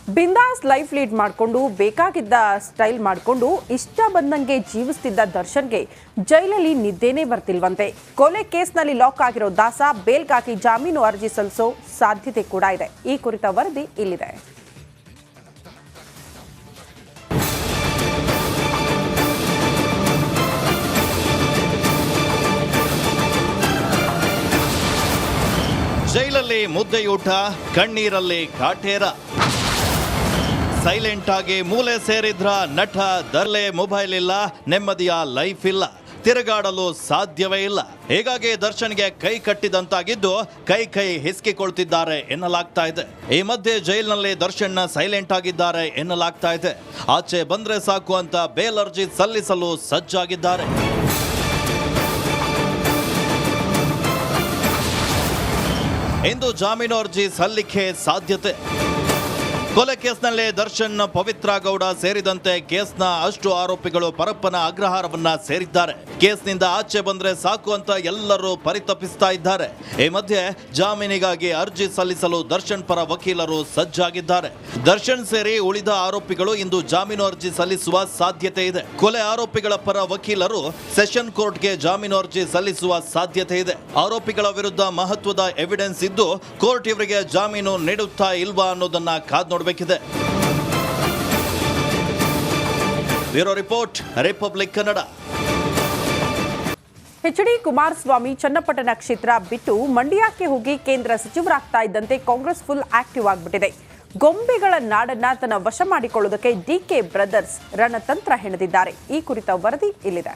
ಬಿಂದಾಸ್ life lead ಮಾಡಿಕೊಂಡು ಬೇಕಾಗಿದ್ದ ಸ್ಟೈಲ್ ಮಾಡಿಕೊಂಡು ಇಷ್ಟ ಬಂದಂಗೆ ಜೀವಿಸ್ತಿದ್ದ ದರ್ಶನ್ಗೆ ಜೈಲಲ್ಲಿ ನಿದ್ದೆನೇ ಬರ್ತಿಲ್ವಂತೆ. ಕೊಲೆ ಕೇಸ್ನಲ್ಲಿ ಲಾಕ್ ಆಗಿರೋ ದಾಸ ಬೇಲ್ಗಾಗಿ ಜಾಮೀನು ಅರ್ಜಿ ಸಲ್ಲಿಸೋ ಸಾಧ್ಯತೆ ಕೂಡ ಇದೆ. ಈ ಕುರಿತ ವರದಿ ಇಲ್ಲಿದೆ. ಜೈಲಲ್ಲಿ ಮುದ್ದೆಯೂಟ, ಕಣ್ಣೀರಲ್ಲಿ ಕಾಟೇರ. ಸೈಲೆಂಟ್ ಆಗಿ ಮೂಲೆ ಸೇರಿದ್ರ ನಟ ದರ್ಲೆ. ಮೊಬೈಲ್ ಇಲ್ಲ, ನೆಮ್ಮದಿಯ ಲೈಫ್ ಇಲ್ಲ, ತಿರುಗಾಡಲು ಸಾಧ್ಯವೇ ಇಲ್ಲ. ಹೀಗಾಗಿ ದರ್ಶನ್ಗೆ ಕೈ ಕಟ್ಟಿದಂತಾಗಿದ್ದು ಕೈ ಹಿಸ್ಕಿಕೊಳ್ತಿದ್ದಾರೆ ಎನ್ನಲಾಗ್ತಾ ಇದೆ. ಈ ಮಧ್ಯೆ ಜೈಲಿನಲ್ಲಿ ದರ್ಶನ್ ಸೈಲೆಂಟ್ ಆಗಿದ್ದಾರೆ ಎನ್ನಲಾಗ್ತಾ ಇದೆ. ಆಚೆ ಬಂದ್ರೆ ಸಾಕು ಅಂತ ಬೇಲ್ ಅರ್ಜಿ ಸಲ್ಲಿಸಲು ಸಜ್ಜಾಗಿದ್ದಾರೆ. ಇಂದು ಜಾಮೀನು ಅರ್ಜಿ ಸಲ್ಲಿಕೆ ಸಾಧ್ಯತೆ. ಕೊಲೆ ಕೇಸ್ನಲ್ಲಿ ದರ್ಶನ್, ಪವಿತ್ರ ಗೌಡ ಸೇರಿದಂತೆ ಕೇಸ್ನ ಅಷ್ಟು ಆರೋಪಿಗಳು ಪರಪ್ಪನ ಅಗ್ರಹಾರವನ್ನ ಸೇರಿದ್ದಾರೆ. ಕೇಸ್ನಿಂದ ಆಚೆ ಬಂದ್ರೆ ಸಾಕು ಅಂತ ಎಲ್ಲರೂ ಪರಿತಪಿಸ್ತಾ ಇದ್ದಾರೆ. ಈ ಮಧ್ಯೆ ಜಾಮೀನಿಗಾಗಿ ಅರ್ಜಿ ಸಲ್ಲಿಸಲು ದರ್ಶನ್ ಪರ ವಕೀಲರು ಸಜ್ಜಾಗಿದ್ದಾರೆ. ದರ್ಶನ್ ಸೇರಿ ಉಳಿದ ಆರೋಪಿಗಳು ಇಂದು ಜಾಮೀನು ಅರ್ಜಿ ಸಲ್ಲಿಸುವ ಸಾಧ್ಯತೆ ಇದೆ. ಕೊಲೆ ಆರೋಪಿಗಳ ಪರ ವಕೀಲರು ಸೆಷನ್ ಕೋರ್ಟ್ಗೆ ಜಾಮೀನು ಅರ್ಜಿ ಸಲ್ಲಿಸುವ ಸಾಧ್ಯತೆ ಇದೆ. ಆರೋಪಿಗಳ ವಿರುದ್ಧ ಮಹತ್ವದ ಎವಿಡೆನ್ಸ್ ಇದ್ದು ಕೋರ್ಟ್ ಇವರಿಗೆ ಜಾಮೀನು ನೀಡುತ್ತಾ ಇಲ್ವಾ ಅನ್ನೋದನ್ನ ಕಾದ್ ನೋಡಬೇಕಿದೆ. Bureau report, Republic Kannada. H D. Kumaraswamy Channapatna ಕ್ಷೇತ್ರ ಬಿಟ್ಟು ಮಂಡ್ಯಕ್ಕೆ ಹೋಗಿ ಕೇಂದ್ರ ಸಚಿವರಾಗ್ತಾ ಇದ್ದಂತೆ ಕಾಂಗ್ರೆಸ್ ಫುಲ್ ಆಕ್ಟಿವ್ ಆಗಿಬಿಟ್ಟಿದೆ. ಗೊಂಬೆಗಳ ನಾಡನ್ನ ತನ್ನ ವಶ ಮಾಡಿಕೊಳ್ಳುವುದಕ್ಕೆ ಡಿಕೆ ಬ್ರದರ್ಸ್ ರಣತಂತ್ರ ಹೆಣೆದಿದ್ದಾರೆ. ಈ ಕುರಿತ ವರದಿ ಇಲ್ಲಿದೆ.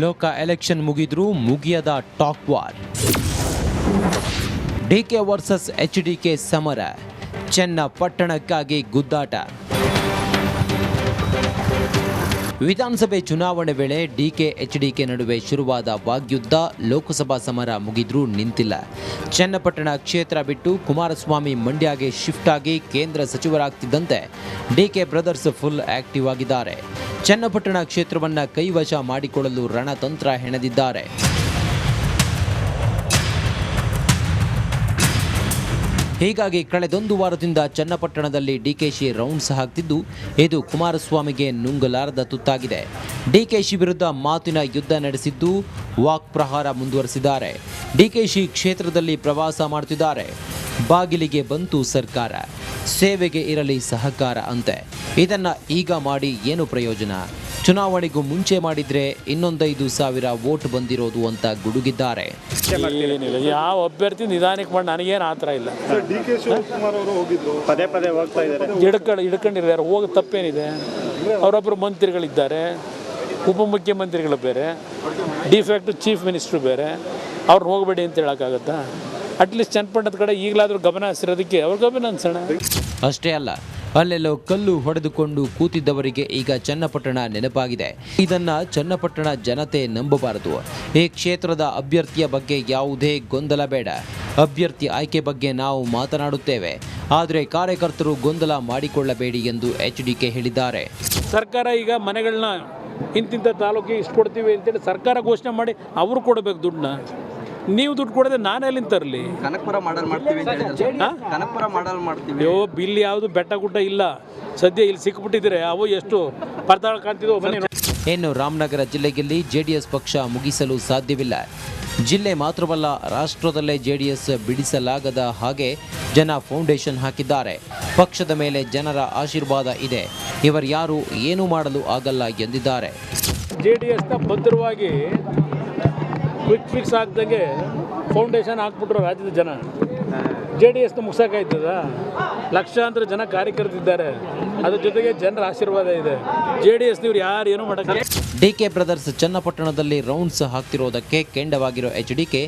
ಲೋಕ ಎಲೆಕ್ಷನ್ ಮುಗಿದ್ರೂ ಮುಗಿಯದ talk war. DK versus HDK ಸಮರ. ಚನ್ನಪಟ್ಟಣಕ್ಕಾಗಿ ಗುದ್ದಾಟ. ವಿಧಾನಸಭೆ ಚುನಾವಣೆ ವೇಳೆ ಡಿಕೆ ಎಚ್ಡಿಕೆ ನಡುವೆ ಶುರುವಾದ ವಾಗ್ಯುದ್ಧ ಲೋಕಸಭಾ ಸಮರ ಮುಗಿದ್ರೂ ನಿಂತಿಲ್ಲ. ಚನ್ನಪಟ್ಟಣ ಕ್ಷೇತ್ರ ಬಿಟ್ಟು ಕುಮಾರಸ್ವಾಮಿ ಮಂಡ್ಯಗೆ ಶಿಫ್ಟ್ ಆಗಿ ಕೇಂದ್ರ ಸಚಿವರಾಗ್ತಿದ್ದಂತೆ ಡಿಕೆ ಬ್ರದರ್ಸ್ ಫುಲ್ ಆಕ್ಟಿವ್ ಆಗಿದ್ದಾರೆ. ಚನ್ನಪಟ್ಟಣ ಕ್ಷೇತ್ರವನ್ನು ಕೈವಶ ಮಾಡಿಕೊಳ್ಳಲು ರಣತಂತ್ರ ಹೆಣೆದಿದ್ದಾರೆ. ಹೀಗಾಗಿ ಕಳೆದೊಂದು ವಾರದಿಂದ ಚನ್ನಪಟ್ಟಣದಲ್ಲಿ ಡಿಕೆಶಿ ರೌಂಡ್ಸ್ ಹಾಕ್ತಿದ್ದು ಇದು ಕುಮಾರಸ್ವಾಮಿಗೆ ನುಂಗಲಾರದ ತುತ್ತಾಗಿದೆ. ಡಿಕೆಶಿ ವಿರುದ್ಧ ಮಾತಿನ ಯುದ್ಧ ನಡೆಸಿದ್ದು ವಾಕ್ ಪ್ರಹಾರ ಮುಂದುವರೆಸಿದ್ದಾರೆ. ಡಿಕೆಶಿ ಕ್ಷೇತ್ರದಲ್ಲಿ ಪ್ರವಾಸ ಮಾಡುತ್ತಿದ್ದಾರೆ. ಬಾಗಿಲಿಗೆ ಬಂತು ಸರ್ಕಾರ, ಸೇವೆಗೆ ಇರಲಿ ಸಹಕಾರ ಅಂತೆ. ಇದನ್ನ ಈಗ ಮಾಡಿ ಏನು ಪ್ರಯೋಜನ? ಚುನಾವಣೆಗೂ ಮುಂಚೆ ಮಾಡಿದ್ರೆ 5,000 ವೋಟ್ ಬಂದಿರೋದು ಅಂತ ಗುಡುಗಿದ್ದಾರೆ. ಯಾವ ಅಭ್ಯರ್ಥಿ ನಿಧಾನಕ್ಕೆ ಮಾಡಿ ನನಗೇನು ಆತರ ಇಲ್ಲ. ಪದೇ ಹೋಗ್ತಾ ಇದ್ದಾರೆ. ಹಿಡ್ಕೊಂಡಿದ್ದಾರೆ, ಹೋಗಿ ತಪ್ಪೇನಿದೆ? ಅವರೊಬ್ಬರು ಮಂತ್ರಿಗಳಿದ್ದಾರೆ, ಉಪಮುಖ್ಯಮಂತ್ರಿಗಳು ಬೇರೆ, ಡಿಫ್ಯಾಕ್ಟ್ ಚೀಫ್ ಮಿನಿಸ್ಟ್ರು ಬೇರೆ. ಅವ್ರು ಹೋಗಬೇಡಿ ಅಂತ ಹೇಳೋಕ್ಕಾಗತ್ತಾ? ಅಟ್ಲೀಸ್ಟ್ ಚನ್ನಪಟ್ಟಣದ ಕಡೆ ಈಗಲಾದರೂ ಗಮನ ಹರಿಸಿರೋದಕ್ಕೆ ಅವ್ರ ಗಮನ ಅನ್ಸೋಣ. ಅಷ್ಟೇ ಅಲ್ಲ, ಅಲ್ಲೆಲ್ಲೋ ಕಲ್ಲು ಹೊಡೆದುಕೊಂಡು ಕೂತಿದ್ದವರಿಗೆ ಈಗ ಚನ್ನಪಟ್ಟಣ ನೆನಪಾಗಿದೆ. ಇದನ್ನ ಚನ್ನಪಟ್ಟಣ ಜನತೆ ನಂಬಬಾರದು. ಈ ಕ್ಷೇತ್ರದ ಅಭ್ಯರ್ಥಿಯ ಬಗ್ಗೆ ಯಾವುದೇ ಗೊಂದಲ ಬೇಡ. ಅಭ್ಯರ್ಥಿ ಆಯ್ಕೆ ಬಗ್ಗೆ ನಾವು ಮಾತನಾಡುತ್ತೇವೆ, ಆದರೆ ಕಾರ್ಯಕರ್ತರು ಗೊಂದಲ ಮಾಡಿಕೊಳ್ಳಬೇಡಿ ಎಂದು ಎಚ್ಡಿಕೆ ಹೇಳಿದ್ದಾರೆ. ಸರ್ಕಾರ ಈಗ ಮನೆಗಳನ್ನ ಇಂತಿಂಥ ತಾಲೂಕಿಗೆ ಇಷ್ಟು ಕೊಡ್ತೀವಿ ಅಂತೇಳಿ ಸರ್ಕಾರ ಘೋಷಣೆ ಮಾಡಿ ಅವರು ಕೊಡಬೇಕು ದುಡ್ಡನ್ನ. ನೀವು ದುಡ್ಡು ಕೊಡದೆ ನಾನು ಎಲ್ಲಿಂದ ತರಲಿ? ಕನಕಪುರ ಮಾಡಲ್ ಮಾಡ್ತೀವಿ. ಕನಕಪುರ ಮಾಡಲ್ ಮಾಡ್ತೀವಿ. ಅಯ್ಯೋ, ಬಿಲ್ ಯಾವುದು ಬೆಟ್ಟ ಗುಡ್ಡ ಇಲ್ಲ. ಸದ್ಯ ಇಲ್ಲಿ ಸಿಕ್ಬಿಟ್ಟಿದ್ರೆ ಅವು ಎಷ್ಟು ಪರದಾಳ ಕಾಣ್ತಿದ್ವು. ಇನ್ನು ರಾಮನಗರ ಜಿಲ್ಲೆಯಲ್ಲಿ ಜೆಡಿಎಸ್ ಪಕ್ಷ ಮುಗಿಸಲು ಸಾಧ್ಯವಿಲ್ಲ. ಜಿಲ್ಲೆ ಮಾತ್ರವಲ್ಲ, ರಾಷ್ಟ್ರದಲ್ಲೇ ಜೆಡಿಎಸ್ ಬಿಡಿಸಲಾಗದ ಹಾಗೆ ಜನ ಫೌಂಡೇಶನ್ ಹಾಕಿದ್ದಾರೆ. ಪಕ್ಷದ ಮೇಲೆ ಜನರ ಆಶೀರ್ವಾದ ಇದೆ. ಇವರ್ಯಾರು ಏನೂ ಮಾಡಲು ಆಗಲ್ಲ ಎಂದಿದ್ದಾರೆ. ಜೆಡಿಎಸ್ನ ಭದ್ರವಾಗಿ ಕ್ವಿಕ್ ಫಿಕ್ಸ್ ಆಗ್ದಂಗೆ ಫೌಂಡೇಶನ್ ಹಾಕ್ಬಿಟ್ರು ರಾಜ್ಯದ ಜನ. ಜೆಡಿಎಸ್ನ ಮುಗ್ಸಕ್ಕಾಯ್ತದ? ಲಕ್ಷಾಂತರ ಜನ ಕಾರ್ಯಕರ್ತರಿದ್ದಾರೆ, ಅದ್ರ ಜೊತೆಗೆ ಜನರ ಆಶೀರ್ವಾದ ಇದೆ. ಜೆಡಿಎಸ್ನವ್ರು ಯಾರು ಏನೂ ಮಾಡೋಕ್ಕೆ. ಡಿಕೆ ಬ್ರದರ್ಸ್ ಚನ್ನಪಟ್ಟಣದಲ್ಲಿ ರೌಂಡ್ಸ್ ಹಾಕ್ತಿರೋದಕ್ಕೆ ಕೆಂಡವಾಗಿರೋ ಎಚ್ಡಿಕೆ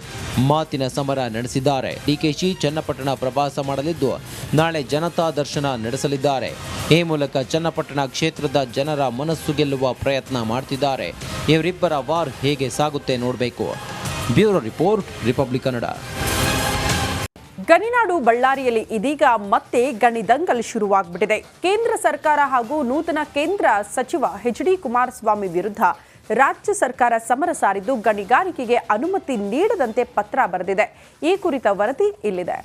ಮಾತಿನ ಸಮರ ನಡೆಸಿದ್ದಾರೆ. ಡಿಕೆಶಿ ಚನ್ನಪಟ್ಟಣ ಪ್ರವಾಸ ಮಾಡಲಿದ್ದು ನಾಳೆ ಜನತಾ ದರ್ಶನ ನಡೆಸಲಿದ್ದಾರೆ. ಈ ಮೂಲಕ ಚನ್ನಪಟ್ಟಣ ಕ್ಷೇತ್ರದ ಜನರ ಮನಸ್ಸು ಗೆಲ್ಲುವ ಪ್ರಯತ್ನ ಮಾಡ್ತಿದ್ದಾರೆ. ಇವರಿಬ್ಬರ ವಾರ್ ಹೇಗೆ ಸಾಗುತ್ತೆ ನೋಡಬೇಕು. Bureau report, Republic Kannada. ಗಣಿನಾಡು ಬಳ್ಳಾರಿಯಲ್ಲಿ ಇದೀಗ ಮತ್ತೆ ಗಣಿದಂಗಲ್ ಶುರುವಾಗ್ಬಿಟ್ಟಿದೆ. ಕೇಂದ್ರ ಸರ್ಕಾರ ಹಾಗೂ ನೂತನ ಕೇಂದ್ರ ಸಚಿವ ಎಚ್.ಡಿ. ಕುಮಾರಸ್ವಾಮಿ ವಿರುದ್ಧ ರಾಜ್ಯ ಸರ್ಕಾರ ಸಮರ ಸಾರಿದ್ದು ಗಣಿಗಾರಿಕೆಗೆ ಅನುಮತಿ ನೀಡದಂತೆ ಪತ್ರ ಬರೆದಿದೆ. ಈ ಕುರಿತ ವರದಿ ಇಲ್ಲಿದೆ.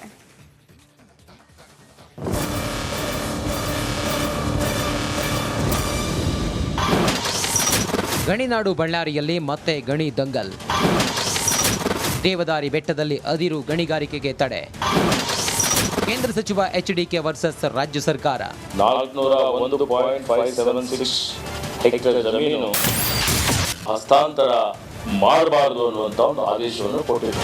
ಗಣಿನಾಡು ಬಳ್ಳಾರಿಯಲ್ಲಿ ಮತ್ತೆ ಗಣಿ ದಂಗಲ್. ದೇವದಾರಿ ಬೆಟ್ಟದಲ್ಲಿ ಅದಿರು ಗಣಿಗಾರಿಕೆಗೆ ತಡೆ. ಕೇಂದ್ರ ಸಚಿವ ಎಚ್.ಡಿ.ಕೆ ವರ್ಸಸ್ ರಾಜ್ಯ ಸರ್ಕಾರ. 401.576 ಹೆಕ್ಟೇರ್ ಜಮೀನು ಹಸ್ತಾಂತರ ಮಾಡಬಾರದು ಅನ್ನುವಂಥ ಒಂದು ಆದೇಶವನ್ನು ಕೊಟ್ಟಿದೆ.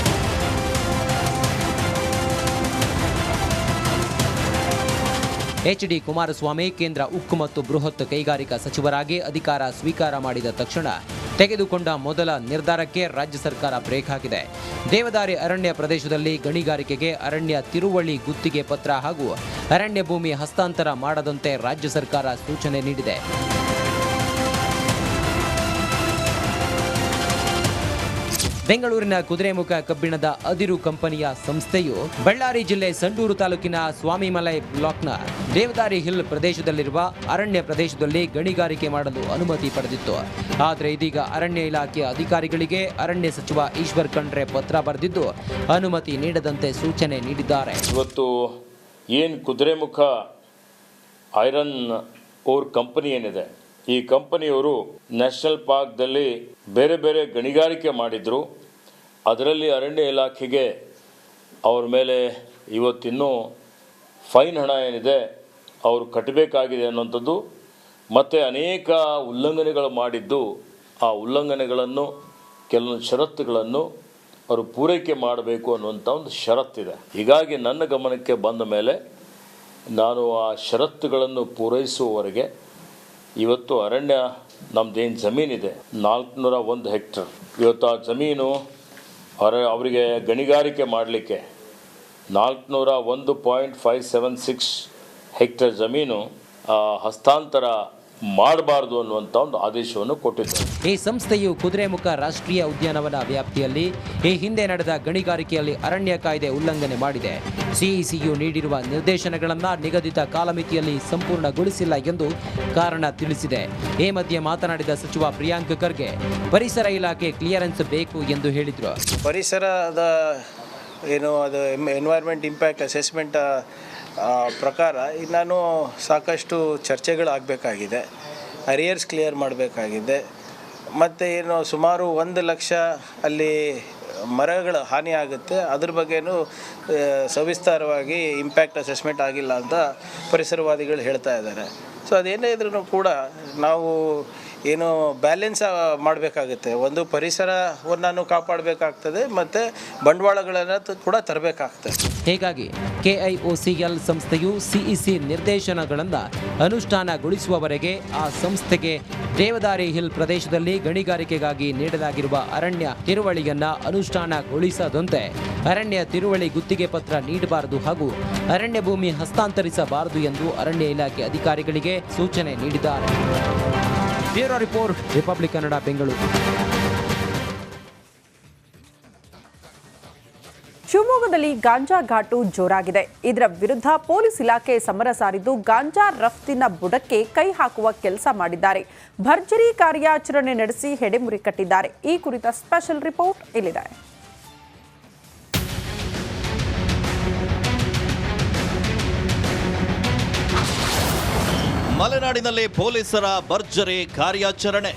ಎಚ್.ಡಿ. ಕುಮಾರಸ್ವಾಮಿ ಕೇಂದ್ರ ಉಕ್ಕು ಮತ್ತು ಬೃಹತ್ ಕೈಗಾರಿಕಾ ಸಚಿವರಾಗಿ ಅಧಿಕಾರ ಸ್ವೀಕಾರ ಮಾಡಿದ ತಕ್ಷಣ ತೆಗೆದುಕೊಂಡ ಮೊದಲ ನಿರ್ಧಾರಕ್ಕೆ ರಾಜ್ಯ ಸರ್ಕಾರ ಬ್ರೇಕ್ ಹಾಕಿದೆ. ದೇವದಾರಿ ಅರಣ್ಯ ಪ್ರದೇಶದಲ್ಲಿ ಗಣಿಗಾರಿಕೆಗೆ ಅರಣ್ಯ ತಿರುವಳಿ ಗುತ್ತಿಗೆ ಪತ್ರ ಹಾಗೂ ಅರಣ್ಯ ಭೂಮಿ ಹಸ್ತಾಂತರ ಮಾಡದಂತೆ ರಾಜ್ಯ ಸರ್ಕಾರ ಸೂಚನೆ ನೀಡಿದೆ. ಬೆಂಗಳೂರಿನ ಕುದುರೆಮುಖ ಕಬ್ಬಿಣದ ಅದಿರು ಕಂಪನಿಯ ಸಂಸ್ಥೆಯು ಬಳ್ಳಾರಿ ಜಿಲ್ಲೆ ಸಂಡೂರು ತಾಲೂಕಿನ ಸ್ವಾಮಿಮಲೈ ಬ್ಲಾಕ್ನ ದೇವದಾರಿ ಹಿಲ್ ಪ್ರದೇಶದಲ್ಲಿರುವ ಅರಣ್ಯ ಪ್ರದೇಶದಲ್ಲಿ ಗಣಿಗಾರಿಕೆ ಮಾಡಲು ಅನುಮತಿ ಪಡೆದಿತ್ತು. ಆದರೆ ಇದೀಗ ಅರಣ್ಯ ಇಲಾಖೆ ಅಧಿಕಾರಿಗಳಿಗೆ ಅರಣ್ಯ ಸಚಿವ ಈಶ್ವರ್ ಖಂಡ್ರೆ ಪತ್ರ ಬರೆದಿದ್ದು ಅನುಮತಿ ನೀಡದಂತೆ ಸೂಚನೆ ನೀಡಿದ್ದಾರೆ. ಇವತ್ತು ಏನು ಕುದುರೆಮುಖ ಐರನ್ ಓರ್ ಕಂಪನಿ ಏನಿದೆ, ಈ ಕಂಪನಿಯವರು ನ್ಯಾಷನಲ್ ಪಾರ್ಕ್ದಲ್ಲಿ ಬೇರೆ ಬೇರೆ ಗಣಿಗಾರಿಕೆ ಮಾಡಿದ್ರು. ಅದರಲ್ಲಿ ಅರಣ್ಯ ಇಲಾಖೆಗೆ ಅವ್ರ ಮೇಲೆ ಇವತ್ತಿನ್ನೂ ಫೈನ್ ಹಣ ಏನಿದೆ ಅವರು ಕಟ್ಟಬೇಕಾಗಿದೆ ಅನ್ನೋಂಥದ್ದು, ಮತ್ತು ಅನೇಕ ಉಲ್ಲಂಘನೆಗಳು ಮಾಡಿದ್ದು, ಆ ಉಲ್ಲಂಘನೆಗಳನ್ನು ಕೆಲವೊಂದು ಷರತ್ತುಗಳನ್ನು ಅವರು ಪೂರೈಕೆ ಮಾಡಬೇಕು ಅನ್ನುವಂಥ ಒಂದು ಷರತ್ತಿದೆ. ಹೀಗಾಗಿ ನನ್ನ ಗಮನಕ್ಕೆ ಬಂದ ಮೇಲೆ ನಾನು ಆ ಷರತ್ತುಗಳನ್ನು ಪೂರೈಸುವವರೆಗೆ ಇವತ್ತು ಅರಣ್ಯ ನಮ್ಮದೇನು ಜಮೀನಿದೆ 401 ಹೆಕ್ಟರ್, ಇವತ್ತು ಆ ಜಮೀನು ಅವರಿಗೆ ಗಣಿಗಾರಿಕೆ ಮಾಡಲಿಕ್ಕೆ 401.576 ಹೆಕ್ಟರ್ ಜಮೀನು ಹಸ್ತಾಂತರ ಮಾಡಬಾರದು ಅನ್ನುವಂಥ ಒಂದು ಆದೇಶವನ್ನು ಕೊಟ್ಟಿದೆ. ಈ ಸಂಸ್ಥೆಯು ಕುದುರೆಮುಖ ರಾಷ್ಟ್ರೀಯ ಉದ್ಯಾನವನ ವ್ಯಾಪ್ತಿಯಲ್ಲಿ ಈ ಹಿಂದೆ ನಡೆದ ಗಣಿಗಾರಿಕೆಯಲ್ಲಿ ಅರಣ್ಯ ಕಾಯ್ದೆ ಉಲ್ಲಂಘನೆ ಮಾಡಿದೆ. ಸಿಇಸಿಯು ನೀಡಿರುವ ನಿರ್ದೇಶನಗಳನ್ನು ನಿಗದಿತ ಕಾಲಮಿತಿಯಲ್ಲಿ ಸಂಪೂರ್ಣಗೊಳಿಸಿಲ್ಲ ಎಂದು ಕಾರಣ ತಿಳಿಸಿದೆ. ಈ ಮಧ್ಯೆ ಮಾತನಾಡಿದ ಸಚಿವ ಪ್ರಿಯಾಂಕ್ ಖರ್ಗೆ ಪರಿಸರ ಇಲಾಖೆ ಕ್ಲಿಯರೆನ್ಸ್ ಬೇಕು ಎಂದು ಹೇಳಿದರು. ಪರಿಸರದ ಅದು ಎನ್ವೈರ್ಮೆಂಟ್ ಇಂಪ್ಯಾಕ್ಟ್ ಅಸೆಸ್ಮೆಂಟ್ ಪ್ರಕಾರ ನಾನು ಸಾಕಷ್ಟು ಚರ್ಚೆಗಳಾಗಬೇಕಾಗಿದೆ, ಅರಿಯರ್ಸ್ ಕ್ಲಿಯರ್ ಮಾಡಬೇಕಾಗಿದೆ, ಮತ್ತು ಸುಮಾರು 1 ಲಕ್ಷ ಅಲ್ಲಿ ಮರಗಳ ಹಾನಿ ಆಗುತ್ತೆ, ಅದ್ರ ಬಗ್ಗೆನೂ ಸವಿಸ್ತಾರವಾಗಿ ಇಂಪ್ಯಾಕ್ಟ್ ಅಸೆಸ್ಮೆಂಟ್ ಆಗಿಲ್ಲ ಅಂತ ಪರಿಸರವಾದಿಗಳು ಹೇಳ್ತಾ ಇದ್ದಾರೆ. ಸೊ ಅದೇನೇ ಇದ್ರೂ ಕೂಡ ನಾವು ಬ್ಯಾಲೆನ್ಸ್ ಮಾಡಬೇಕಾಗುತ್ತೆ. ಒಂದು ಪರಿಸರವನ್ನು ಕಾಪಾಡಬೇಕಾಗ್ತದೆ ಮತ್ತು ಬಂಡವಾಳಗಳನ್ನು ಕೂಡ ತರಬೇಕಾಗ್ತದೆ. ಹೀಗಾಗಿ KIOCL ಸಂಸ್ಥೆಯು ಸಿಇಸಿ ನಿರ್ದೇಶನಗಳನ್ನು ಅನುಷ್ಠಾನಗೊಳಿಸುವವರೆಗೆ ಆ ಸಂಸ್ಥೆಗೆ ದೇವದಾರಿ ಹಿಲ್ ಪ್ರದೇಶದಲ್ಲಿ ಗಣಿಗಾರಿಕೆಗಾಗಿ ನೀಡಲಾಗಿರುವ ಅರಣ್ಯ ತಿರುವಳಿಯನ್ನು ಅನುಷ್ಠಾನಗೊಳಿಸದಂತೆ ಅರಣ್ಯ ತಿರುವಳಿ ಗುತ್ತಿಗೆ ಪತ್ರ ನೀಡಬಾರದು ಹಾಗೂ ಅರಣ್ಯ ಭೂಮಿ ಹಸ್ತಾಂತರಿಸಬಾರದು ಎಂದು ಅರಣ್ಯ ಇಲಾಖೆ ಅಧಿಕಾರಿಗಳಿಗೆ ಸೂಚನೆ ನೀಡಿದ್ದಾರೆ. Bureau report, Republic Kannada, Bengaluru. ಶಿವಮೊಗ್ಗದಲ್ಲಿ ಗಾಂಜಾ ಘಾಟು ಜೋರಾಗಿದೆ. ಇದರ ವಿರುದ್ಧ ಪೊಲೀಸ್ ಇಲಾಖೆ ಸಮರ ಸಾರಿದ್ದು ಗಾಂಜಾ ರಫ್ತಿನ ಬುಡಕ್ಕೆ ಕೈ ಹಾಕುವ ಕೆಲಸ ಮಾಡಿದ್ದಾರೆ. ಭರ್ಜರಿ ಕಾರ್ಯಾಚರಣೆ ನಡೆಸಿ ಹೆಡೆಮುರಿ ಕಟ್ಟಿದ್ದಾರೆ. ಈ ಕುರಿತ ಸ್ಪೆಷಲ್ ರಿಪೋರ್ಟ್ ಇಲ್ಲಿದೆ. ಮಲೆನಾಡಿನಲ್ಲಿ ಪೊಲೀಸರ ಭರ್ಜರಿ ಕಾರ್ಯಾಚರಣೆ.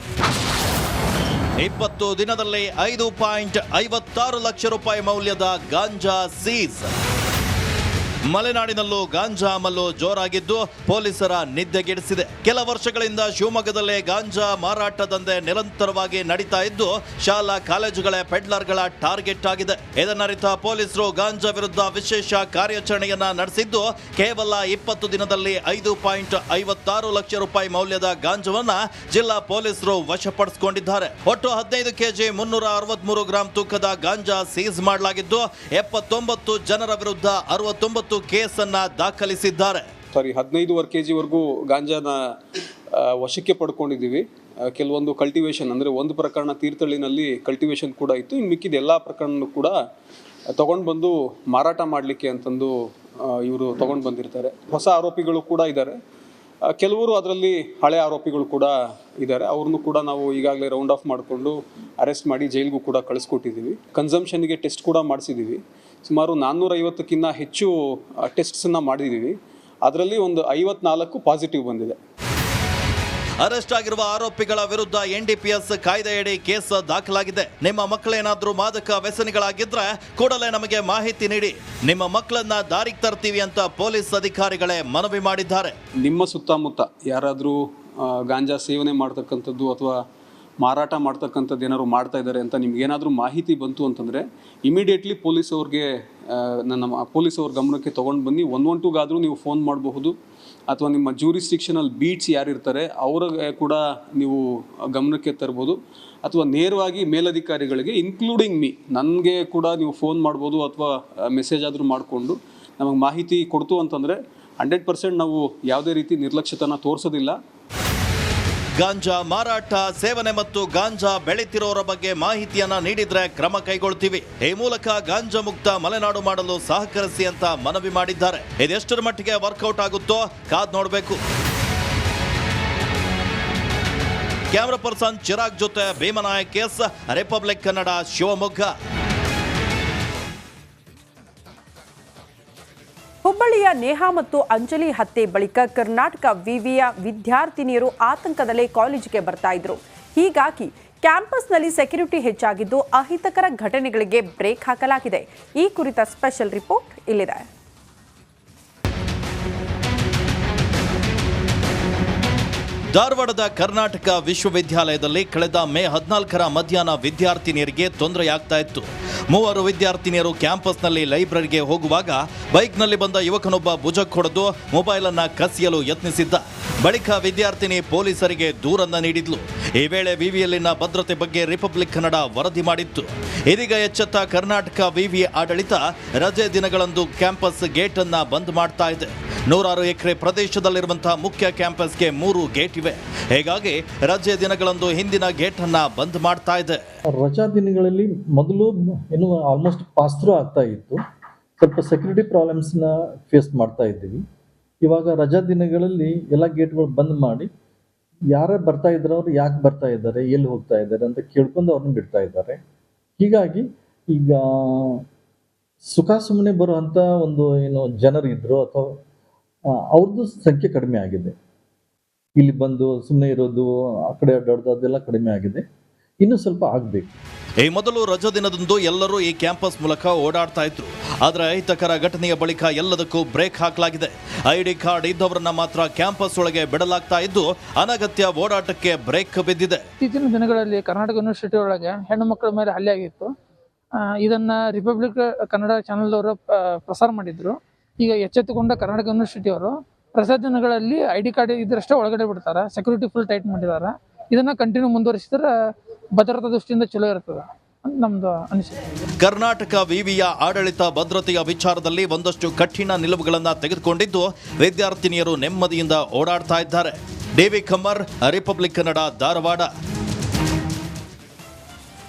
20 ದಿನದಲ್ಲಿ 5.56 ಲಕ್ಷ ರೂಪಾಯಿ ಮೌಲ್ಯದ ಗಾಂಜಾ ಸೀಸ್. ಮಲೆನಾಡಿನಲ್ಲೂ ಗಾಂಜಾ ಅಮಲು ಜೋರಾಗಿದ್ದು ಪೊಲೀಸರ ನಿದ್ದೆಗೆಡಿಸಿದೆ. ಕೆಲ ವರ್ಷಗಳಿಂದ ಶಿವಮೊಗ್ಗದಲ್ಲೇ ಗಾಂಜಾ ಮಾರಾಟ ದಂಧೆ ನಿರಂತರವಾಗಿ ನಡೀತಾ ಇದ್ದು ಶಾಲಾ ಕಾಲೇಜುಗಳ ಪೆಡ್ಲರ್ಗಳ ಟಾರ್ಗೆಟ್ ಆಗಿದೆ. ಇದನ್ನರಿತ ಪೊಲೀಸರು ಗಾಂಜಾ ವಿರುದ್ಧ ವಿಶೇಷ ಕಾರ್ಯಾಚರಣೆಯನ್ನ ನಡೆಸಿದ್ದು ಕೇವಲ 20 ದಿನದಲ್ಲಿ 5.56 ಲಕ್ಷ ರೂಪಾಯಿ ಮೌಲ್ಯದ ಗಾಂಜಾವನ್ನ ಜಿಲ್ಲಾ ಪೊಲೀಸರು ವಶಪಡಿಸಿಕೊಂಡಿದ್ದಾರೆ. ಒಟ್ಟು 15 ಕೆಜಿ 363 ಗ್ರಾಂ ತೂಕದ ಗಾಂಜಾ ಸೀಸ್ ಮಾಡಲಾಗಿದ್ದು 79 ಜನರ ವಿರುದ್ಧ 69 ಕೇಸನ್ನ ದಾಖಲಿಸಿದ್ದಾರೆ. 15 kg ಗಾಂಜಾನ ವಶಕ್ಕೆ ಪಡ್ಕೊಂಡಿದ್ದೀವಿ. ಕೆಲವೊಂದು ಕಲ್ಟಿವೇಷನ್ ಅಂದರೆ ಒಂದು ಪ್ರಕರಣ ತೀರ್ಥಹಳ್ಳಿನಲ್ಲಿ ಕಲ್ಟಿವೇಷನ್ ಕೂಡ ಇತ್ತು. ಇನ್ನು ಮಿಕ್ಕಿದ ಎಲ್ಲ ಪ್ರಕರಣ ಕೂಡ ತಗೊಂಡು ಬಂದು ಮಾರಾಟ ಮಾಡಲಿಕ್ಕೆ ಅಂತಂದು ಇವರು ತಗೊಂಡು ಬಂದಿರ್ತಾರೆ. ಹೊಸ ಆರೋಪಿಗಳು ಕೂಡ ಇದ್ದಾರೆ, ಕೆಲವರು ಅದರಲ್ಲಿ ಹಳೆ ಆರೋಪಿಗಳು ಕೂಡ ಇದ್ದಾರೆ. ಅವ್ರನ್ನೂ ಕೂಡ ನಾವು ಈಗಾಗಲೇ ರೌಂಡ್ ಆಫ್ ಮಾಡಿಕೊಂಡು ಅರೆಸ್ಟ್ ಮಾಡಿ ಜೈಲಿಗೂ ಕೂಡ ಕಳಿಸ್ಕೊಟ್ಟಿದ್ದೀವಿ. ಕನ್ಸಂಪ್ಷನ್ಗೆ ಟೆಸ್ಟ್ ಕೂಡ ಮಾಡಿಸಿದ್ದೀವಿ. ಸುಮಾರು 450ಕ್ಕಿಂತ ಹೆಚ್ಚು ಟೆಸ್ಟ್ಸನ್ನು ಮಾಡಿದ್ದೀವಿ. ಅದರಲ್ಲಿ ಒಂದು 54 ಪಾಸಿಟಿವ್ ಬಂದಿದೆ. ಅರೆಸ್ಟ್ ಆಗಿರುವ ಆರೋಪಿಗಳ ವಿರುದ್ಧ NDPS ಕಾಯ್ದೆಯಡಿ ಕೇಸ್ ದಾಖಲಾಗಿದೆ. ನಿಮ್ಮ ಮಕ್ಕಳೇನಾದ್ರೂ ಮಾದಕ ವ್ಯಸನಿಗಳಾಗಿದ್ರೆ ಕೂಡಲೇ ನಮಗೆ ಮಾಹಿತಿ ನೀಡಿ, ನಿಮ್ಮ ಮಕ್ಕಳನ್ನ ದಾರಿಗೆ ತರ್ತೀವಿ ಅಂತ ಪೊಲೀಸ್ ಅಧಿಕಾರಿಗಳೇ ಮನವಿ ಮಾಡಿದ್ದಾರೆ. ನಿಮ್ಮ ಸುತ್ತಮುತ್ತ ಯಾರಾದರೂ ಗಾಂಜಾ ಸೇವನೆ ಮಾಡ್ತಕ್ಕಂಥದ್ದು ಅಥವಾ ಮಾರಾಟ ಮಾಡ್ತಕ್ಕಂಥದ್ದು ಏನಾದ್ರು ಮಾಡ್ತಾ ಇದ್ದಾರೆ ಅಂತ ನಿಮ್ಗೇನಾದರೂ ಮಾಹಿತಿ ಬಂತು ಅಂತಂದರೆ ಇಮಿಡಿಯೇಟ್ಲಿ ಪೊಲೀಸವ್ರ ಗಮನಕ್ಕೆ ತೊಗೊಂಡು ಬನ್ನಿ. 112ಗಾದರೂ ನೀವು ಫೋನ್ ಮಾಡಬಹುದು, ಅಥವಾ ನಿಮ್ಮ ಜ್ಯೂರಿಸ್ಟಿಕ್ಷನಲ್ ಬೀಟ್ಸ್ ಯಾರಿರ್ತಾರೆ ಅವ್ರಿಗೆ ಕೂಡ ನೀವು ಗಮನಕ್ಕೆ ತರ್ಬೋದು, ಅಥವಾ ನೇರವಾಗಿ ಮೇಲಧಿಕಾರಿಗಳಿಗೆ ಇನ್ಕ್ಲೂಡಿಂಗ್ ನನಗೆ ಕೂಡ ನೀವು ಫೋನ್ ಮಾಡ್ಬೋದು, ಅಥವಾ ಮೆಸೇಜ್ ಆದರೂ ಮಾಡಿಕೊಂಡು ನಮಗೆ ಮಾಹಿತಿ ಕೊಡ್ತು ಅಂತಂದರೆ 100% ನಾವು ಯಾವುದೇ ರೀತಿ ನಿರ್ಲಕ್ಷ್ಯತನ ತೋರಿಸೋದಿಲ್ಲ. ಗಾಂಜಾ ಮಾರಾಟ, ಸೇವನೆ ಮತ್ತು ಗಾಂಜಾ ಬೆಳೀತಿರೋರ ಬಗ್ಗೆ ಮಾಹಿತಿಯನ್ನ ನೀಡಿದ್ರೆ ಕ್ರಮ ಕೈಗೊಳ್ತೀವಿ. ಈ ಮೂಲಕ ಗಾಂಜಾ ಮುಕ್ತ ಮಲೆನಾಡು ಮಾಡಲು ಸಹಕರಿಸಿ ಅಂತ ಮನವಿ ಮಾಡಿದ್ದಾರೆ. ಇದೆಷ್ಟರ ಮಟ್ಟಿಗೆ ವರ್ಕೌಟ್ ಆಗುತ್ತೋ ಕಾದ್ ನೋಡಬೇಕು. ಕ್ಯಾಮರಾ ಪರ್ಸನ್ ಚಿರಾಗ್ ಜೊತೆ ಭೀಮನಾಯಕ್, ರಿಪಬ್ಲಿಕ್ ಕನ್ನಡ, ಶಿವಮೊಗ್ಗ. ಹುಬ್ಬಳ್ಳಿಯ ನೇಹಾ ಮತ್ತು ಅಂಜಲಿ ಹತ್ಯೆ ಬಳಿಕ ಕರ್ನಾಟಕ ವಿವಿಯ ವಿದ್ಯಾರ್ಥಿನಿಯರು ಆತಂಕದಲ್ಲೇ ಕಾಲೇಜಿಗೆ ಬರ್ತಾ ಇದ್ರು. ಹೀಗಾಗಿ ಕ್ಯಾಂಪಸ್ನಲ್ಲಿ ಸೆಕ್ಯೂರಿಟಿ ಹೆಚ್ಚಾಗಿದ್ದು ಅಹಿತಕರ ಘಟನೆಗಳಿಗೆ ಬ್ರೇಕ್ ಹಾಕಲಾಗಿದೆ. ಈ ಕುರಿತ ಸ್ಪೆಷಲ್ ರಿಪೋರ್ಟ್ ಇಲ್ಲಿದೆ. ಧಾರವಾಡದ ಕರ್ನಾಟಕ ವಿಶ್ವವಿದ್ಯಾಲಯದಲ್ಲಿ ಕಳೆದ ಮೇ 14ರ ಮಧ್ಯಾಹ್ನ ವಿದ್ಯಾರ್ಥಿನಿಯರಿಗೆ ತೊಂದರೆಯಾಗ್ತಾ ಇತ್ತು. 3 ವಿದ್ಯಾರ್ಥಿನಿಯರು ಕ್ಯಾಂಪಸ್ನಲ್ಲಿ ಲೈಬ್ರರಿಗೆ ಹೋಗುವಾಗ ಬೈಕ್ನಲ್ಲಿ ಬಂದ ಯುವಕನೊಬ್ಬ ಭುಜಕ್ಕೆ ಹೊಡೆದು ಮೊಬೈಲನ್ನು ಕಸಿಯಲು ಯತ್ನಿಸಿದ್ದ. ಬಳಿಕ ವಿದ್ಯಾರ್ಥಿನಿ ಪೊಲೀಸರಿಗೆ ದೂರನ್ನ ನೀಡಿದ್ಲು. ಈ ವೇಳೆ ವಿವಿಯಲ್ಲಿನ ಭದ್ರತೆ ಬಗ್ಗೆ ರಿಪಬ್ಲಿಕ್ ಕನ್ನಡ ವರದಿ ಮಾಡಿತ್ತು. ಇದೀಗ ಎಚ್ಚೆತ್ತ ಕರ್ನಾಟಕ ವಿವಿ ಆಡಳಿತ ರಜೆ ದಿನಗಳಂದು ಕ್ಯಾಂಪಸ್ ಗೇಟ್ ಅನ್ನ ಬಂದ್ ಮಾಡ್ತಾ ಇದೆ. 100 ಎಕರೆ ಪ್ರದೇಶದಲ್ಲಿರುವಂತಹ ಮುಖ್ಯ ಕ್ಯಾಂಪಸ್ಗೆ 3 ಗೇಟ್ ಇವೆ. ಹೀಗಾಗಿ ರಜೆ ದಿನಗಳಂದು ಹಿಂದಿನ ಗೇಟ್ ಅನ್ನ ಬಂದ್ ಮಾಡ್ತಾ ಇದೆ. ರಜಾ ದಿನಗಳಲ್ಲಿ ಮೊದಲು ಏನು ಆಲ್ಮೋಸ್ಟ್ ಪಾಸ್ ಥ್ರೂ ಆಗ್ತಾ ಇತ್ತು, ಸ್ವಲ್ಪ ಸೆಕ್ಯೂರಿಟಿ ಪ್ರಾಬ್ಲಮ್ಸ್ನ ಫೇಸ್ ಮಾಡ್ತಾ ಇದ್ದೀವಿ. ಇವಾಗ ರಜಾ ದಿನಗಳಲ್ಲಿ ಎಲ್ಲ ಗೇಟ್ಗಳು ಬಂದ್ ಮಾಡಿ ಯಾರೇ ಬರ್ತಾ ಇದ್ದಾರೆ, ಅವ್ರು ಯಾಕೆ ಬರ್ತಾ ಇದ್ದಾರೆ, ಎಲ್ಲಿ ಹೋಗ್ತಾ ಇದ್ದಾರೆ ಅಂತ ಕೇಳ್ಕೊಂಡು ಅವ್ರನ್ನ ಬಿಡ್ತಾ ಇದ್ದಾರೆ. ಹೀಗಾಗಿ ಈಗ ಸುಖ ಸುಮ್ಮನೆ ಬರುವಂಥ ಒಂದು ಏನು ಜನರಿದ್ರು ಅಥವಾ ಅವ್ರದ್ದು ಸಂಖ್ಯೆ ಕಡಿಮೆ ಆಗಿದೆ. ಇಲ್ಲಿ ಬಂದು ಸುಮ್ಮನೆ ಇರೋದು, ಆ ಕಡೆ ಅಡ್ಡಾಡೋದು ಅದೆಲ್ಲ ಕಡಿಮೆ ಆಗಿದೆ. ಇನ್ನೂ ಸ್ವಲ್ಪ ಆಗಬೇಕು. ಈ ಮೊದಲು ರಜಾ ದಿನದಂದು ಎಲ್ಲರೂ ಈ ಕ್ಯಾಂಪಸ್ ಮೂಲಕ ಓಡಾಡ್ತಾ ಇದ್ರು. ಆದರೆ ಅಹಿತಕರ ಘಟನೆಯ ಬಳಿಕ ಎಲ್ಲದಕ್ಕೂ ಬ್ರೇಕ್ ಹಾಕಲಾಗಿದೆ. ID ಕಾರ್ಡ್ ಇದ್ದವರನ್ನ ಮಾತ್ರ ಕ್ಯಾಂಪಸ್ ಒಳಗೆ ಬಿಡಲಾಗ್ತಾ ಇದ್ದು ಅನಗತ್ಯ ಓಡಾಟಕ್ಕೆ ಬ್ರೇಕ್ ಬಿದ್ದಿದೆ. ಇತ್ತೀಚಿನ ದಿನಗಳಲ್ಲಿ ಕರ್ನಾಟಕ ಯೂನಿವರ್ಸಿಟಿ ಒಳಗೆ ಹೆಣ್ಣು ಮಕ್ಕಳ ಮೇಲೆ ಹಲ್ಲೆ ಆಗಿತ್ತು. ಇದನ್ನ ರಿಪಬ್ಲಿಕ್ ಕನ್ನಡ ಚಾನೆಲ್ ಅವರು ಪ್ರಸಾರ ಮಾಡಿದ್ರು. ಈಗ ಎಚ್ಚೆತ್ತುಕೊಂಡ ಕರ್ನಾಟಕ ಯೂನಿವರ್ಸಿಟಿ ಅವರು ರಜಾ ದಿನಗಳಲ್ಲಿ ID ಕಾರ್ಡ್ ಇದ್ರಷ್ಟೇ ಒಳಗಡೆ ಬಿಡ್ತಾರೆ, ಸೆಕ್ಯೂರಿಟಿ ಫುಲ್ ಟೈಟ್ ಮಾಡಿದ್ದಾರೆ. ಇದನ್ನ ಕಂಟಿನ್ಯೂ ಮುಂದುವರಿಸಿದ್ರೆ ಭದ್ರತಾ ದೃಷ್ಟಿಯಿಂದ ಚಲೋ ಇರ್ತದೆ ಅಂತ ನಮ್ದು ಅನಿಸಿಕೆ. ಕರ್ನಾಟಕ ವಿವಿಯ ಆಡಳಿತ ಭದ್ರತೆಯ ವಿಚಾರದಲ್ಲಿ ಒಂದಷ್ಟು ಕಠಿಣ ನಿಲುವುಗಳನ್ನು ತೆಗೆದುಕೊಂಡಿದ್ದು ವಿದ್ಯಾರ್ಥಿನಿಯರು ನೆಮ್ಮದಿಯಿಂದ ಓಡಾಡ್ತಾ ಇದ್ದಾರೆ. DV Khammar, Republic Kannada, Dharwad.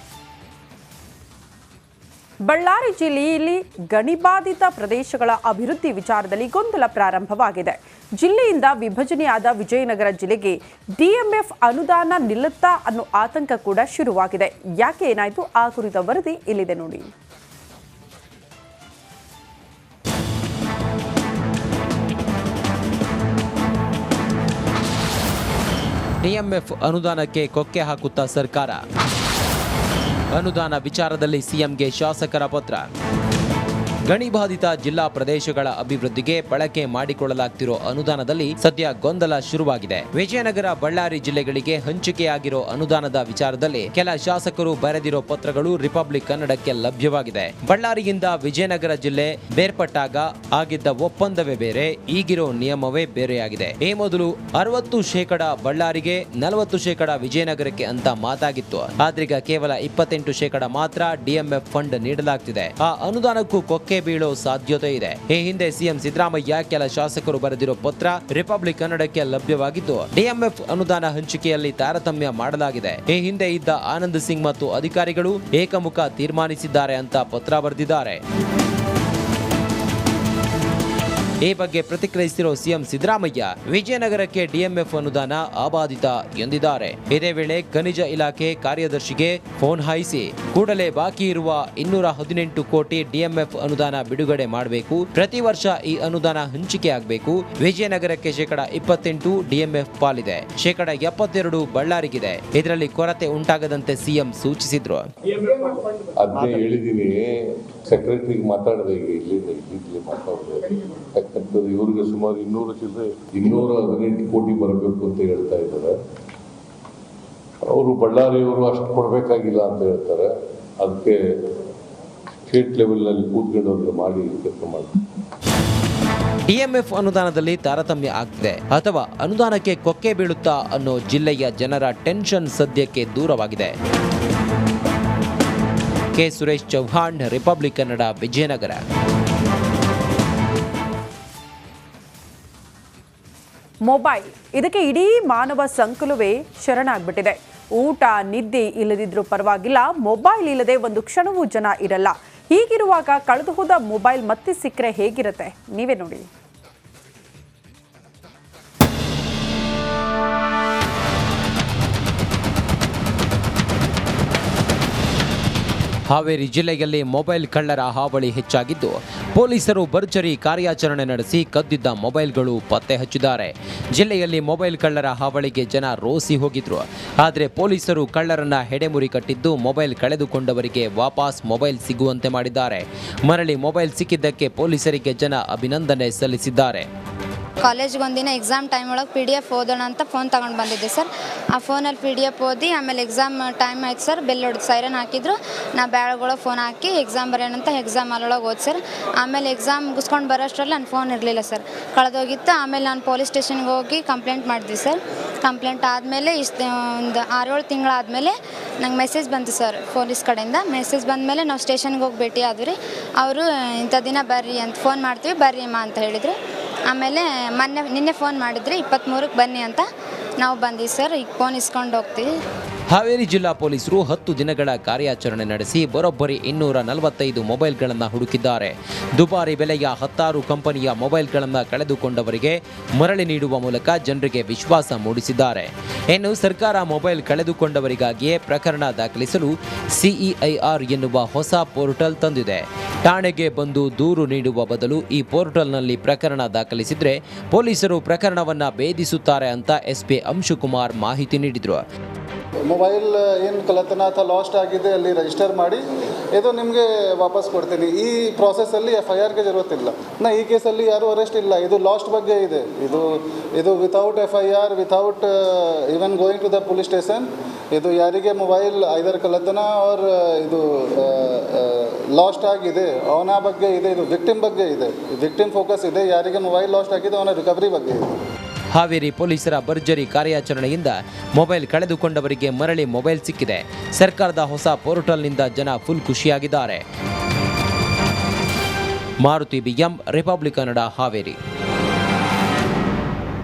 ಬಳ್ಳಾರಿ ಜಿಲ್ಲೆಯಲ್ಲಿ ಗಣಿಬಾಧಿತ ಪ್ರದೇಶಗಳ ಅಭಿವೃದ್ಧಿ ವಿಚಾರದಲ್ಲಿ ಗೊಂದಲ ಪ್ರಾರಂಭವಾಗಿದೆ. ಜಿಲ್ಲೆಯಿಂದ ವಿಭಜನೆಯಾದ ವಿಜಯನಗರ ಜಿಲ್ಲೆಗೆ DMF ಅನುದಾನ ನಿಲ್ಲುತ್ತಾ ಅನ್ನೋ ಆತಂಕ ಕೂಡ ಶುರುವಾಗಿದೆ. ಯಾಕೆ ಏನಾಯಿತು, ಆ ಕುರಿತ ವರದಿ ಇಲ್ಲಿದೆ ನೋಡಿ. DMF ಅನುದಾನಕ್ಕೆ ಕೊಕ್ಕೆ ಹಾಕುತ್ತಾ ಸರ್ಕಾರ. ಅನುದಾನ ವಿಚಾರದಲ್ಲಿ ಸಿಎಂಗೆ ಶಾಸಕರ ಪತ್ರ. ಗಣಿಬಾಧಿತ ಜಿಲ್ಲಾ ಪ್ರದೇಶಗಳ ಅಭಿವೃದ್ಧಿಗೆ ಬಳಕೆ ಮಾಡಿಕೊಳ್ಳಲಾಗ್ತಿರೋ ಅನುದಾನದಲ್ಲಿ ಸದ್ಯ ಗೊಂದಲ ಶುರುವಾಗಿದೆ. ವಿಜಯನಗರ, ಬಳ್ಳಾರಿ ಜಿಲ್ಲೆಗಳಿಗೆ ಹಂಚಿಕೆಯಾಗಿರೋ ಅನುದಾನದ ವಿಚಾರದಲ್ಲಿ ಕೆಲ ಶಾಸಕರು ಬರೆದಿರೋ ಪತ್ರಗಳು ರಿಪಬ್ಲಿಕ್ ಕನ್ನಡಕ್ಕೆ ಲಭ್ಯವಾಗಿದೆ. ಬಳ್ಳಾರಿಯಿಂದ ವಿಜಯನಗರ ಜಿಲ್ಲೆ ಬೇರ್ಪಟ್ಟಾಗ ಆಗಿದ್ದ ಒಪ್ಪಂದವೇ ಬೇರೆ, ಈಗಿರೋ ನಿಯಮವೇ ಬೇರೆಯಾಗಿದೆ. ಈ ಮೊದಲು 60% ಬಳ್ಳಾರಿಗೆ, 40% ವಿಜಯನಗರಕ್ಕೆ ಅಂತ ಮಾತಾಗಿತ್ತು. ಆದ್ರೀಗ ಕೇವಲ 28% ಮಾತ್ರ DMF ಫಂಡ್ ನೀಡಲಾಗ್ತಿದೆ. ಆ ಅನುದಾನಕ್ಕೂ ಕೊಕ್ಕೆ ಕೊಕ್ಕೆ ಬೀಳೋ ಸಾಧ್ಯತೆ ಇದೆ. ಈ ಹಿಂದೆ ಸಿಎಂ ಸಿದ್ದರಾಮಯ್ಯ ಕೆಲ ಶಾಸಕರು ಬರೆದಿರೋ ಪತ್ರ ರಿಪಬ್ಲಿಕ್ ಕನ್ನಡಕ್ಕೆ ಲಭ್ಯವಾಗಿದ್ದು ಡಿಎಂಎಫ್ ಅನುದಾನ ಹಂಚಿಕೆಯಲ್ಲಿ ತಾರತಮ್ಯ ಮಾಡಲಾಗಿದೆ. ಈ ಹಿಂದೆ ಇದ್ದ ಆನಂದ್ ಸಿಂಗ್ ಮತ್ತು ಅಧಿಕಾರಿಗಳು ಏಕಮುಖ ತೀರ್ಮಾನಿಸಿದ್ದಾರೆ ಅಂತ ಪತ್ರ ಬರೆದಿದ್ದಾರೆ. ಈ ಬಗ್ಗೆ ಪ್ರತಿಕ್ರಿಯಿಸಿರೋ ಸಿಎಂ ಸಿದ್ದರಾಮಯ್ಯ ವಿಜಯನಗರಕ್ಕೆ ಡಿಎಂಎಫ್ ಅನುದಾನ ಅಬಾಧಿತ ಎಂದಿದ್ದಾರೆ. ಇದೇ ವೇಳೆ ಖನಿಜ ಇಲಾಖೆ ಕಾರ್ಯದರ್ಶಿಗೆ ಫೋನ್ ಹಾಯಿಸಿ ಕೂಡಲೇ ಬಾಕಿ ಇರುವ 218 ಕೋಟಿ ಡಿಎಂಎಫ್ ಅನುದಾನ ಬಿಡುಗಡೆ ಮಾಡಬೇಕು, ಪ್ರತಿ ವರ್ಷ ಈ ಅನುದಾನ ಹಂಚಿಕೆ ಆಗಬೇಕು, ವಿಜಯನಗರಕ್ಕೆ ಶೇಕಡ 28 ಡಿಎಂಎಫ್ ಪಾಲಿದೆ, ಶೇಕಡ 72 ಬಳ್ಳಾರಿಗಿದೆ, ಇದರಲ್ಲಿ ಕೊರತೆ ಉಂಟಾಗದಂತೆ ಸಿಎಂ ಸೂಚಿಸಿದ್ರು. ಅದನ್ನೇ ಹೇಳಿದ್ದೀನಿ, ಸೆಕ್ರೆಟರಿಗೆ ಮಾತಾಡಿದೆ, ಈಗ ಇಲ್ಲಿ ಮಾತಾಡಿದೆ. ಯಾಕಂತಂದ್ರೆ ಇವ್ರಿಗೆ ಸುಮಾರು 218 ಕೋಟಿ ಬರಬೇಕು ಅಂತ ಹೇಳ್ತಾ ಇದ್ದಾರೆ. ಅವರು ಬಳ್ಳಾರಿಯವರು ಅಷ್ಟು ಕೊಡಬೇಕಾಗಿಲ್ಲ ಅಂತ ಹೇಳ್ತಾರೆ. ಅದಕ್ಕೆ ಸ್ಟೇಟ್ ಲೆವೆಲ್ನಲ್ಲಿ ಕೂತ್ಕೊಂಡು ಮಾಡಿ ಕೆಲಸ ಮಾಡ್ತಾರೆ. ಡಿಎಂಎಫ್ ಅನುದಾನದಲ್ಲಿ ತಾರತಮ್ಯ ಆಗ್ತಿದೆ ಅಥವಾ ಅನುದಾನಕ್ಕೆ ಕೊಕ್ಕೆ ಬೀಳುತ್ತಾ ಅನ್ನೋ ಜಿಲ್ಲೆಯ ಜನರ ಟೆನ್ಷನ್ ಸದ್ಯಕ್ಕೆ ದೂರವಾಗಿದೆ. ಕೆ ಸುರೇಶ್ ಚೌಹಾಣ್, ರಿಪಬ್ಲಿಕ್ ಕನ್ನಡ, ವಿಜಯನಗರ. ಮೊಬೈಲ್ ಇದಕ್ಕೆ ಇಡೀ ಮಾನವ ಸಂಕುಲವೇ ಶರಣಾಗ್ಬಿಟ್ಟಿದೆ. ಊಟ ನಿದ್ದೆ ಇಲ್ಲದಿದ್ರೂ ಪರವಾಗಿಲ್ಲ, ಮೊಬೈಲ್ ಇಲ್ಲದೆ ಒಂದು ಕ್ಷಣವೂ ಜನ ಇರಲ್ಲ. ಹೀಗಿರುವಾಗ ಕಳೆದು ಹೋದ ಮೊಬೈಲ್ ಮತ್ತೆ ಸಿಕ್ಕರೆ ಹೇಗಿರುತ್ತೆ ನೀವೇ ನೋಡಿ. ಹಾವೇರಿ ಜಿಲ್ಲೆಯಲ್ಲಿ ಮೊಬೈಲ್ ಕಳ್ಳರ ಹಾವಳಿ ಹೆಚ್ಚಾಗಿದ್ದು ಪೊಲೀಸರು ಭರ್ಜರಿ ಕಾರ್ಯಾಚರಣೆ ನಡೆಸಿ ಕದ್ದಿದ್ದ ಮೊಬೈಲ್ಗಳು ಪತ್ತೆ ಹಚ್ಚಿದ್ದಾರೆ. ಜಿಲ್ಲೆಯಲ್ಲಿ ಮೊಬೈಲ್ ಕಳ್ಳರ ಹಾವಳಿಗೆ ಜನ ರೋಸಿ ಹೋಗಿದ್ರು. ಆದರೆ ಪೊಲೀಸರು ಕಳ್ಳರನ್ನ ಹೆಡೆಮುರಿ ಕಟ್ಟಿದ್ದು ಮೊಬೈಲ್ ಕಳೆದುಕೊಂಡವರಿಗೆ ವಾಪಸ್ ಮೊಬೈಲ್ ಸಿಗುವಂತೆ ಮಾಡಿದ್ದಾರೆ. ಮರಳಿ ಮೊಬೈಲ್ ಸಿಕ್ಕಿದ್ದಕ್ಕೆ ಪೊಲೀಸರಿಗೆ ಜನ ಅಭಿನಂದನೆ ಸಲ್ಲಿಸಿದ್ದಾರೆ. ಕಾಲೇಜ್ಗೆ ಒಂದಿನ ಎಕ್ಸಾಮ್ ಟೈಮ್ ಒಳಗೆ PDF ಓದೋಣ ಅಂತ ಫೋನ್ ತೊಗೊಂಡು ಬಂದಿದ್ದೆ ಸರ್. ಆ ಫೋನಲ್ಲಿ PDF ಓದಿ ಆಮೇಲೆ ಎಕ್ಸಾಮ್ ಟೈಮ್ ಆಯ್ತು ಸರ್. ಬೆಲ್ ಹೊಡೆದು ಸೈರನ್ ಹಾಕಿದ್ರು. ನಾ ಬ್ಯಾಳೊಳಗೆ ಫೋನ್ ಹಾಕಿ ಎಕ್ಸಾಮ್ ಬರೆಯೋಣ ಅಂತ ಎಕ್ಸಾಮ್ ಹಾಲೊಳಗೆ ಓದಿ ಸರ್. ಆಮೇಲೆ ಎಕ್ಸಾಮ್ ಮುಗಿಸ್ಕೊಂಡು ಬರೋಷ್ಟರಲ್ಲಿ ನನ್ನ ಫೋನ್ ಇರಲಿಲ್ಲ ಸರ್, ಕಳೆದೋಗಿತ್ತು. ಆಮೇಲೆ ನಾನು ಪೊಲೀಸ್ ಸ್ಟೇಷನ್ಗೆ ಹೋಗಿ ಕಂಪ್ಲೇಂಟ್ ಮಾಡಿದ್ವಿ ಸರ್. ಕಂಪ್ಲೇಂಟ್ ಆದಮೇಲೆ ಒಂದು 6-7 ತಿಂಗಳಾದಮೇಲೆ ನಂಗೆ ಮೆಸೇಜ್ ಬಂತು ಸರ್ ಪೊಲೀಸ್ ಕಡೆಯಿಂದ. ಮೆಸೇಜ್ ಬಂದಮೇಲೆ ನಾವು ಸ್ಟೇಷನ್ಗೆ ಹೋಗಿ ಭೇಟಿ ಆದ್ವಿ ರೀ. ಅವರು ಇಂಥ ದಿನ ಬರ್ರಿ ಅಂತ ಫೋನ್ ಮಾಡ್ತೀವಿ, ಬರ್ರಿ ಅಮ್ಮ ಅಂತ ಹೇಳಿದರು. ಆಮೇಲೆ ನಿನ್ನೆ ಫೋನ್ ಮಾಡಿದ್ರಿ 23ಕ್ಕೆ ಬನ್ನಿ ಅಂತ. ನಾವು ಬಂದ್ವಿ ಸರ್. ಈಗ ಫೋನ್ ಇಸ್ಕೊಂಡು ಹೋಗ್ತೀವಿ. ಹಾವೇರಿ ಜಿಲ್ಲಾ ಪೊಲೀಸರು 10 ದಿನಗಳ ಕಾರ್ಯಾಚರಣೆ ನಡೆಸಿ ಬರೋಬ್ಬರಿ 245 ಮೊಬೈಲ್ಗಳನ್ನು ಹುಡುಕಿದ್ದಾರೆ. ದುಬಾರಿ ಬೆಲೆಯ 16 ಕಂಪನಿಯ ಮೊಬೈಲ್ಗಳನ್ನು ಕಳೆದುಕೊಂಡವರಿಗೆ ಮರಳಿ ನೀಡುವ ಮೂಲಕ ಜನರಿಗೆ ವಿಶ್ವಾಸ ಮೂಡಿಸಿದ್ದಾರೆ. ಇನ್ನು ಸರ್ಕಾರ ಮೊಬೈಲ್ ಕಳೆದುಕೊಂಡವರಿಗಾಗಿಯೇ ಪ್ರಕರಣ ದಾಖಲಿಸಲು CEIR ಎನ್ನುವ ಹೊಸ ಪೋರ್ಟಲ್ ತಂದಿದೆ. ಠಾಣೆಗೆ ಬಂದು ದೂರು ನೀಡುವ ಬದಲು ಈ ಪೋರ್ಟಲ್ನಲ್ಲಿ ಪ್ರಕರಣ ದಾಖಲಿಸಿದ್ರೆ ಪೊಲೀಸರು ಪ್ರಕರಣವನ್ನು ಭೇದಿಸುತ್ತಾರೆ ಅಂತ SP ಅಂಶುಕುಮಾರ್ ಮಾಹಿತಿ ನೀಡಿದರು. ಮೊಬೈಲ್ ಏನು ಕಳ್ಳತನ ಅಥವಾ ಲಾಸ್ಟ್ ಆಗಿದೆ ಅಲ್ಲಿ ರಿಜಿಸ್ಟರ್ ಮಾಡಿ ಇದು ನಿಮಗೆ ವಾಪಸ್ ಕೊಡ್ತೀನಿ. ಈ ಪ್ರಾಸೆಸ್ಸಲ್ಲಿ FIRಗೆ ಜರುರತ್ತಿಲ್ಲ. ಈ ಕೇಸಲ್ಲಿ ಯಾರೂ ಅರೆಸ್ಟ್ ಇಲ್ಲ. ಇದು ಲಾಸ್ಟ್ ಬಗ್ಗೆ ಇದೆ. ಇದು without FIR, without even going to the police station, ಇದು ಯಾರಿಗೆ ಮೊಬೈಲ್ ಐದರ್ ಕಳ್ಳತನ ಆರ್ ಇದು ಲಾಸ್ಟ್ ಆಗಿದೆ ಅವನ ಬಗ್ಗೆ ಇದೆ. ಇದು ವಿಕ್ಟಿಮ್ ಬಗ್ಗೆ ಇದೆ. ವಿಕ್ಟಿಮ್ ಫೋಕಸ್ ಇದೆ. ಯಾರಿಗೆ ಮೊಬೈಲ್ ಲಾಸ್ಟ್ ಆಗಿದೆ ಅವನ ರಿಕವರಿ ಬಗ್ಗೆ ಇದೆ. ಹಾವೇರಿ ಪೊಲೀಸರ ಭರ್ಜರಿ ಕಾರ್ಯಾಚರಣೆಯಿಂದ ಮೊಬೈಲ್ ಕಳೆದುಕೊಂಡವರಿಗೆ ಮರಳಿ ಮೊಬೈಲ್ ಸಿಕ್ಕಿದೆ. ಸರ್ಕಾರದ ಹೊಸ ಪೋರ್ಟಲ್ನಿಂದ ಜನ ಫುಲ್ ಖುಷಿಯಾಗಿದ್ದಾರೆ. Maruti BM, Republic Kannada, Haveri.